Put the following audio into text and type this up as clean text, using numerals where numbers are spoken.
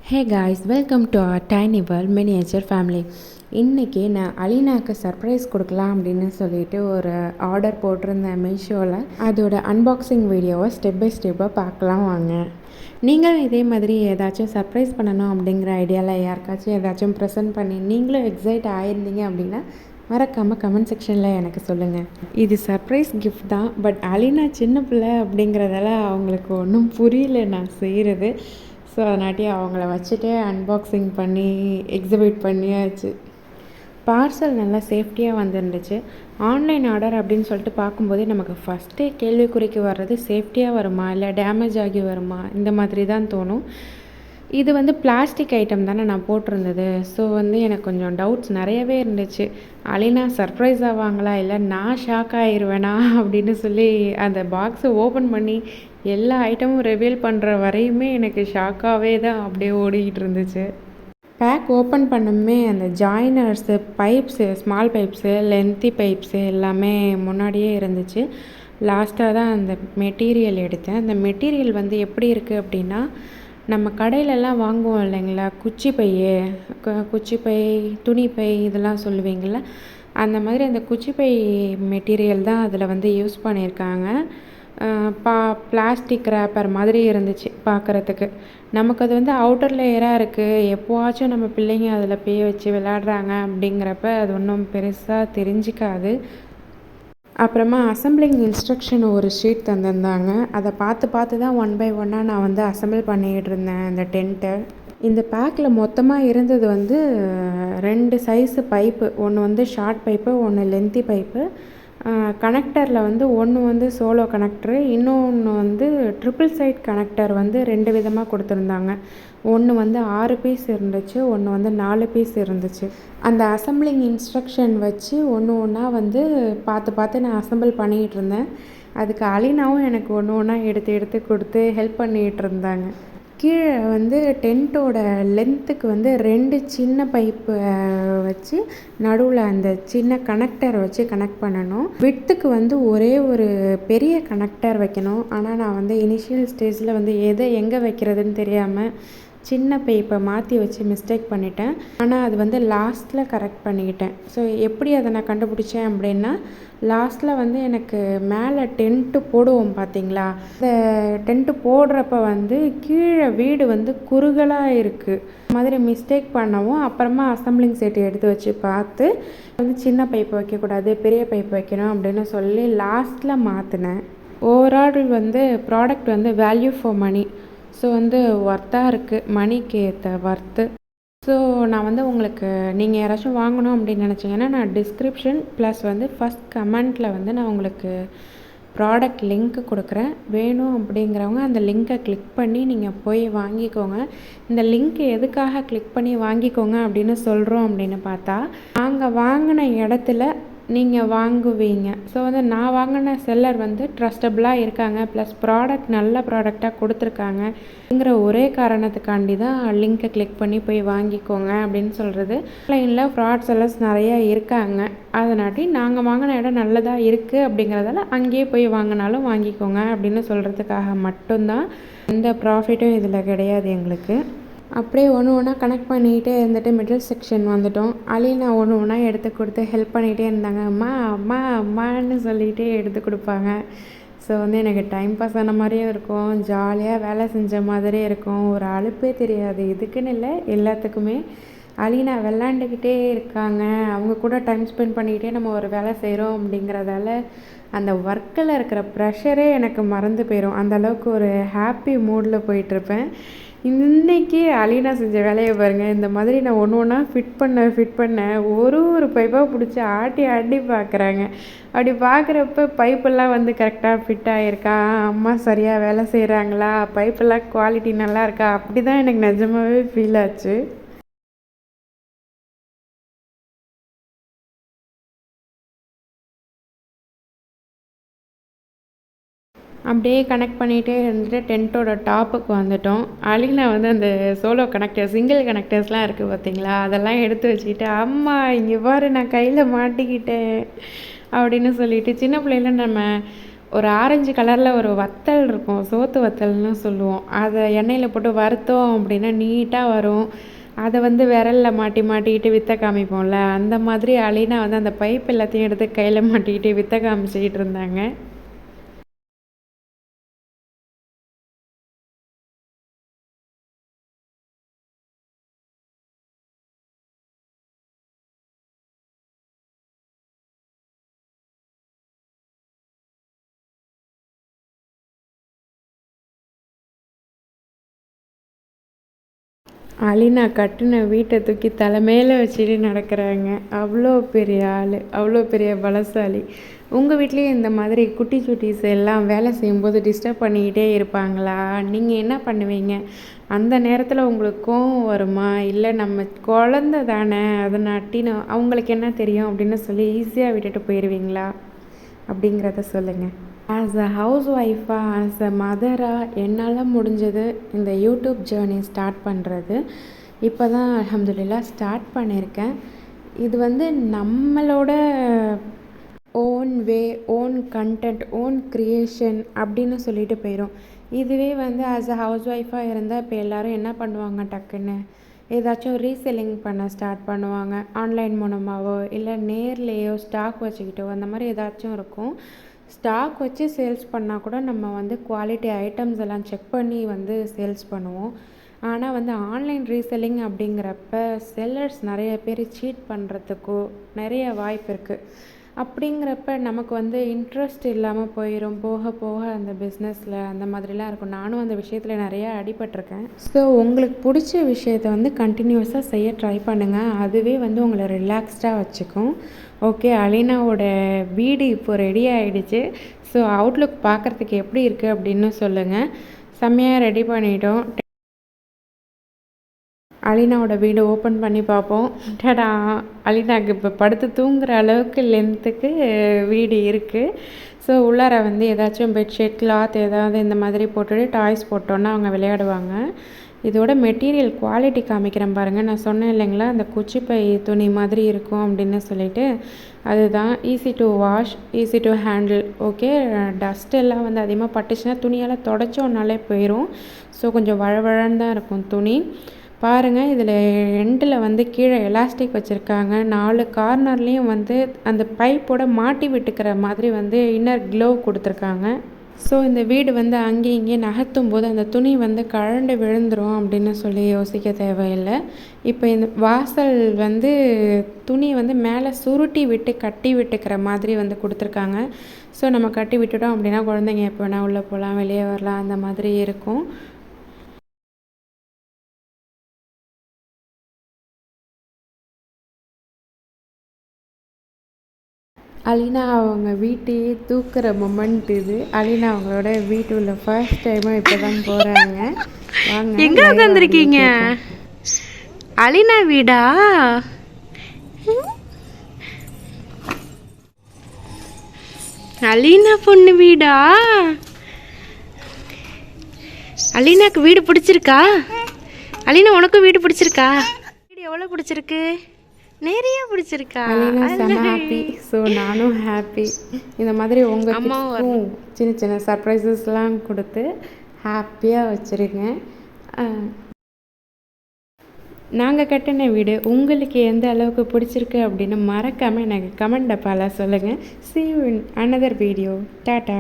Hey guys, welcome to our tiny world miniature family. இன்றைக்கி நான் அலினாக்கு surprise கொடுக்கலாம் அப்படின்னு சொல்லிட்டு ஒரு ஆர்டர் போட்டிருந்தேன் மீஷோவில். அதோட அன்பாக்சிங் வீடியோவை ஸ்டெப் பை ஸ்டெப்பாக பார்க்கலாம் வாங்க. நீங்களும் இதே மாதிரி ஏதாச்சும் சர்ப்ரைஸ் பண்ணணும் அப்படிங்கிற ஐடியாவில் யாருக்காச்சும் ஏதாச்சும் ப்ரெசென்ட் பண்ணி நீங்களும் எக்ஸைட் ஆகிருந்தீங்க அப்படின்னா மறக்காமல் கமெண்ட் செக்ஷனில் எனக்கு சொல்லுங்கள். இது சர்ப்ரைஸ் கிஃப்ட் தான், பட் அலினா சின்ன பிள்ளை அப்படிங்கிறதால அவங்களுக்கு ஒன்றும் புரியல நான் செய்கிறது. ஸோ அதனாட்டி அவங்கள வச்சுட்டு அன்பாக்சிங் பண்ணி எக்ஸிபிட் பண்ணியாச்சு. பார்சல் நல்லா சேஃப்டியாக வந்துருந்துச்சு. ஆன்லைன் ஆர்டர் அப்படின்னு சொல்லிட்டு பார்க்கும்போதே நமக்கு ஃபஸ்ட்டே கேள்விக்குறிக்கு வர்றது சேஃப்டியாக வருமா இல்லை டேமேஜ் ஆகி வருமா, இந்த மாதிரி தான் தோணும். இது பிளாஸ்டிக் ஐட்டம் தானே நான் போட்டிருந்தது. ஸோ எனக்கு கொஞ்சம் டவுட்ஸ் நிறையவே இருந்துச்சு. அலினா சர்ப்ரைஸ் ஆவாங்களா இல்லை நான் ஷாக் ஆகிடுவேனா அப்படின்னு சொல்லி அந்த பாக்ஸை ஓப்பன் பண்ணி எல்லா ஐட்டமும் ரிவீல் பண்ணுற வரையுமே எனக்கு ஷாக்காகவே தான் அப்படியே ஓடிக்கிட்டு இருந்துச்சு. பேக் ஓப்பன் பண்ணுமே அந்த joiners, pipes, small pipes, lengthy pipes எல்லாமே முன்னாடியே இருந்துச்சு. லாஸ்ட்டாக தான் அந்த மெட்டீரியல் எடுத்தேன். அந்த மெட்டீரியல் எப்படி இருக்குது அப்படின்னா, நம்ம கடையிலலாம் வாங்குவோம் இல்லைங்களா, குச்சிப்பை, துணிப்பை இதெல்லாம் சொல்லுவீங்கள, அந்த மாதிரி அந்த குச்சிப்பை மெட்டீரியல் தான் அதில் யூஸ் பண்ணியிருக்காங்க. பிளாஸ்டிக் ரேப்பர் மாதிரி இருந்துச்சு பார்க்குறதுக்கு. நமக்கு அது அவுட்டர் லேயராக இருக்குது. எப்போவாச்சும் நம்ம பிள்ளைங்க அதில் வச்சு விளையாடுறாங்க அப்படிங்கிறப்ப அது ஒன்றும் பெருசாக தெரிஞ்சிக்காது. அப்புறமா அசம்பிளிங் இன்ஸ்ட்ரக்ஷன் ஒரு ஷீட் தந்திருந்தாங்க. அதை பார்த்து தான் ஒன் பை ஒன்னாக நான் அசம்பிள் பண்ணிகிட்டு இருந்தேன் அந்த டென்ட்டை. இந்த பேக்கில் மொத்தமாக இருந்தது 2 சைஸு பைப்பு. ஒன்று ஷார்ட் பைப்பு, ஒன்று லென்த்தி பைப்பு. கனெக்டரில் ஒன்று சோலோ கனெக்டரு, இன்னொன்று ட்ரிபிள் சைட் கனெக்டர் 2 விதமாக கொடுத்துருந்தாங்க. ஒன்று 6 பீஸ் இருந்துச்சு, ஒன்று 4 பீஸ் இருந்துச்சு. அந்த அசம்பிளிங் இன்ஸ்ட்ரக்ஷன் வச்சு ஒன்றா பார்த்து நான் அசம்பிள் பண்ணிகிட்டு இருந்தேன். அதுக்கு அலினாவும் எனக்கு ஒன்றா எடுத்து கொடுத்து ஹெல்ப் பண்ணிகிட்டு இருந்தாங்க. கீழே டென்ட்டோட லென்த்துக்கு 2 சின்ன பைப்பு வச்சு நடுவில் அந்த சின்ன கனெக்டர் வச்சு கனெக்ட் பண்ணணும். விட்த்துக்கு ஒரே ஒரு பெரிய கனெக்டர் வைக்கணும். ஆனால் நான் இனிஷியல் ஸ்டேஜில் எதை எங்கே வைக்கிறதுன்னு தெரியாமல் சின்ன பைப்பை மாற்றி வச்சு மிஸ்டேக் பண்ணிட்டேன். ஆனால் அது லாஸ்ட்டில் கரெக்ட் பண்ணிக்கிட்டேன். ஸோ எப்படி அதை நான் கண்டுபிடிச்சேன் அப்படின்னா, லாஸ்ட்டில் எனக்கு மேலே டென்ட்டு போடுவோம் பார்த்தீங்களா, அந்த டென்ட்டு போடுறப்ப கீழே வீடு குறுகலாக இருக்குது. மாதிரி மிஸ்டேக் பண்ணவும் அப்புறமா அசம்பிளிங் செட் எடுத்து வச்சு பார்த்து சின்ன பைப்பு வைக்கக்கூடாது, பெரிய பைப்பு வைக்கணும் அப்படின்னு சொல்லி லாஸ்ட்டில் மாற்றினேன். Overall product value for money. So ஒர்த்தாக இருக்குது, மணிக்கு ஏற்ற ஒர்த்து. ஸோ நான் உங்களுக்கு நீங்கள் யாராச்சும் வாங்கணும் அப்படின்னு நினச்சிங்கன்னா நான் டிஸ்கிரிப்ஷன் ப்ளஸ் ஃபஸ்ட் கமெண்ட்டில் நான் உங்களுக்கு ப்ராடக்ட் லிங்க்கு கொடுக்குறேன். வேணும் அப்படிங்கிறவங்க அந்த லிங்க்கை கிளிக் பண்ணி நீங்கள் போய் வாங்கிக்கோங்க. இந்த லிங்க் எதுக்காக கிளிக் பண்ணி வாங்கிக்கோங்க அப்படின்னு சொல்கிறோம் அப்படின்னு பார்த்தா, நாங்கள் வாங்கின இடத்துல நீங்கள் வாங்குவீங்க. ஸோ நான் வாங்கின செல்லர் ட்ரஸ்டபுளாக இருக்காங்க, ப்ளஸ் ப்ராடக்ட் நல்ல ப்ராடக்டாக கொடுத்துருக்காங்க அப்படிங்கிற ஒரே காரணத்துக்காண்டி தான் லிங்க்கை கிளிக் பண்ணி போய் வாங்கிக்கோங்க அப்படின்னு சொல்கிறது. ஆன்லைனில் ஃப்ராட் செல்லர்ஸ் நிறையா இருக்காங்க. அதனாட்டி நாங்கள் வாங்கின இடம் நல்லதாக இருக்குது அப்படிங்கிறதால அங்கேயே போய் வாங்கினாலும் வாங்கிக்கோங்க அப்படின்னு சொல்கிறதுக்காக மட்டும்தான். எந்த ப்ராஃபிட்டும் இதில் கிடையாது எங்களுக்கு. அப்படியே ஒன்றா கனெக்ட் பண்ணிகிட்டே இருந்துட்டு மிடில் செக்ஷன் வந்துட்டோம். அலினா ஒன்றா எடுத்து கொடுத்து ஹெல்ப் பண்ணிகிட்டே இருந்தாங்க. அம்மான்னு சொல்லிகிட்டே எடுத்து கொடுப்பாங்க. ஸோ எனக்கு டைம் பாஸ் ஆன மாதிரியும் இருக்கும், ஜாலியாக வேலை செஞ்ச மாதிரியே இருக்கும், ஒரு அலுப்பே தெரியாது. இதுக்குன்னு இல்லை, எல்லாத்துக்குமே. அலினா விளாண்டுக்கிட்டே இருக்காங்க, அவங்க கூட டைம் ஸ்பெண்ட் பண்ணிக்கிட்டே நம்ம ஒரு வேலை செய்கிறோம் அப்படிங்கிறதால அந்த ஒர்க்கில் இருக்கிற ப்ரெஷரே எனக்கு மறந்து போயிடும். அந்தளவுக்கு ஒரு ஹாப்பி மூடில் போயிட்டுருப்பேன். இன்றைக்கி அலினா செஞ்ச வேலையை பாருங்கள். இந்த மாதிரி நான் ஒன்றா ஃபிட் பண்ண ஒரு பைப்பாக பிடிச்சி ஆட்டி பார்க்குறாங்க. அப்படி பார்க்குறப்ப பைப்பெல்லாம் கரெக்டாக ஃபிட் ஆகிருக்கா, அம்மா சரியாக வேலை செய்கிறாங்களா, பைப்பெல்லாம் குவாலிட்டி நல்லா இருக்கா, அப்படி தான் எனக்கு நிஜமாகவே ஃபீல் ஆச்சு. அப்படியே கனெக்ட் பண்ணிகிட்டே இருந்துட்டு டென்ட்டோட டாப்புக்கு வந்துட்டோம். அலினா அந்த சோலோ கனெக்டர், சிங்கிள் கனெக்டர்ஸ்லாம் இருக்குது பார்த்தீங்களா, அதெல்லாம் எடுத்து வச்சுக்கிட்டு அம்மா இங்கே பாரு நான் கையில் மாட்டிக்கிட்டேன் அப்படின்னு சொல்லிட்டு, சின்ன பிள்ளையில நம்ம ஒரு ஆரஞ்சு கலரில் ஒரு வத்தல் இருக்கும், சோத்து வத்தல்னு சொல்லுவோம். அதை எண்ணெயில் போட்டு வறுத்தோம் அப்படின்னா நீட்டாக வரும். அதை வந்து விரலில் மாட்டிக்கிட்டு வித்தை காமிப்போம்ல, அந்த மாதிரி அலினா வந்து அந்த பைப் எல்லாத்தையும் எடுத்து கையில் மாட்டிக்கிட்டு வித்தை காமிச்சிக்கிட்டு இருந்தாங்க. அலினா கட்டின வீட்டை தூக்கி தலைமையில் வச்சுட்டு நடக்கிறாங்க. அவ்வளோ பெரிய ஆள், அவ்வளோ பெரிய பலசாலி. உங்கள் வீட்லேயும் இந்த மாதிரி குட்டி சுட்டீஸ் எல்லாம் வேலை செய்யும்போது டிஸ்டர்ப் பண்ணிக்கிட்டே இருப்பாங்களா? நீங்கள் என்ன பண்ணுவீங்க? அந்த நேரத்தில் உங்களுக்கு கோவம் வருமா? இல்லை நம்ம குழந்த தானே அதை நட்டின்னு அவங்களுக்கு என்ன தெரியும் அப்படின்னு சொல்லி ஈஸியாக விட்டுட்டு போயிடுவீங்களா? அப்படிங்கிறத சொல்லுங்கள். ஆஸ் அ ஹவுஸ் ஒய்ஃபாக, ஆஸ் அ மதராக என்னால் முடிஞ்சது இந்த யூடியூப் ஜேர்னி ஸ்டார்ட் பண்ணுறது. இப்போ தான் அல்ஹம்துலில்லாஹ் ஸ்டார்ட் பண்ணியிருக்கேன். இது வந்து நம்மளோட own way, own content, own creation அப்படின்னு சொல்லிட்டு போயிடும். இதுவே வந்து ஆஸ் அ ஹவுஸ் ஒய்ஃபாக இருந்தால் இப்போ எல்லோரும் என்ன பண்ணுவாங்க, டக்குன்னு ஏதாச்சும் ரீசெல்லிங் பண்ண ஸ்டார்ட் பண்ணுவாங்க. ஆன்லைன் மூலமாகவோ இல்லை நேர்லேயோ ஸ்டாக் வச்சுக்கிட்டோ அந்த மாதிரி ஏதாச்சும் இருக்கும். ஸ்டாக் வச்சு சேல்ஸ் பண்ணால் கூட நம்ம வந்து குவாலிட்டி ஐட்டம்ஸ் எல்லாம் செக் பண்ணி வந்து சேல்ஸ் பண்ணுவோம். ஆனால் வந்து ஆன்லைன் ரீசெல்லிங் அப்படிங்கிறப்ப செல்லர்ஸ் நிறைய பேர் சீட் பண்ணுறதுக்கோ நிறைய வாய்ப்பு இருக்குது. அப்படிங்கிறப்ப நமக்கு வந்து இன்ட்ரெஸ்ட் இல்லாமல் போயிடும். போக போக அந்த பிஸ்னஸில் அந்த மாதிரிலாம் இருக்கும். நானும் அந்த விஷயத்தில் நிறையா அடிபட்டிருக்கேன். ஸோ உங்களுக்கு பிடிச்ச விஷயத்தை வந்து கண்டினியூஸாக செய்ய ட்ரை பண்ணுங்கள். அதுவே வந்து உங்களை ரிலாக்ஸ்டாக வச்சுக்கும். ஓகே, அலினாவோட வீடு இப்போது ரெடி ஆகிடுச்சு. ஸோ அவுட்லுக் பார்க்குறதுக்கு எப்படி இருக்குது அப்படின்னு சொல்லுங்கள். செம்மையாக ரெடி பண்ணிட்டோம். அலினாவோட வீடு ஓப்பன் பண்ணி பார்ப்போம். டடா, அலினாவுக்கு இப்போ படுத்து தூங்குகிற அளவுக்கு லென்த்துக்கு வீடு இருக்குது. ஸோ உள்ளார வந்து ஏதாச்சும் பெட்ஷீட், கிளாத் ஏதாவது இந்த மாதிரி போட்டுட்டு டாய்ஸ் போட்டோன்னா அவங்க விளையாடுவாங்க. இதோட மெட்டீரியல் குவாலிட்டி காமிக்கிறேன் பாருங்கள். நான் சொன்னேன் இல்லைங்களா, அந்த குச்சிப்பை துணி மாதிரி இருக்கும் அப்படின்னு சொல்லிட்டு, அதுதான். Easy to wash, easy to handle. Okay, dust எல்லாம் வந்து அதிகமாக பட்டுச்சுன்னா துணியெல்லாம் தொடச்சோன்னாலே போயிடும். ஸோ கொஞ்சம் வழவழன்னு தான் இருக்கும் துணி. பாருங்கள், இதில் எண்டில் வந்து கீழே எலாஸ்டிக் வச்சுருக்காங்க. 4 கார்னர்லேயும் வந்து அந்த பைப்போட மாட்டி விட்டுக்கிற மாதிரி வந்து இன்னர் க்ளோவ் கொடுத்துருக்காங்க. ஸோ இந்த வீடு வந்து அங்கேயும் இங்கேயும் நகர்த்தும் போது அந்த துணி வந்து கழண்டு விழுந்துடும் அப்படின்னு சொல்லி யோசிக்க தேவையில்லை. இப்போ இந்த வாசல் வந்து துணி வந்து மேலே சுருட்டி விட்டு கட்டி விட்டுக்கிற மாதிரி வந்து கொடுத்துருக்காங்க. ஸோ நம்ம கட்டி விட்டுட்டோம் அப்படின்னா குழந்தைங்க எப்போ வேணால் உள்ளே போகலாம், வெளியே வரலாம், அந்த மாதிரி இருக்கும். அலினா அவங்க வீட்டையே தூக்குற மொமெண்ட் இது. அலினா அவங்களோட வீட்டுள்ள ஃபர்ஸ்ட் டைமாக இப்போ தான் போகிறாங்க. வாங்க, எங்கே உட்காந்துருக்கீங்க? அலினா வீடா? அலினா பொண்ணு வீடா? அலினாக்கு வீடு பிடிச்சிருக்கா? அலினா உனக்கும் வீடு பிடிச்சிருக்கா? வீடு எவ்வளோ பிடிச்சிருக்கு? நிறைய பிடிச்சிருக்கா? ஹாப்பி. ஸோ நானும் ஹாப்பி. இந்த மாதிரி உங்களுக்கும் சின்ன சின்ன சர்ப்ரைசஸ்லாம் கொடுத்து ஹாப்பியாக வச்சுருங்க. நாங்கள் கட்டின வீடு உங்களுக்கு எந்த அளவுக்கு பிடிச்சிருக்கு அப்படின்னு மறக்காமல் எனக்கு கமெண்ட் டப்பால சொல்லுங்கள். See you in another video. Tata.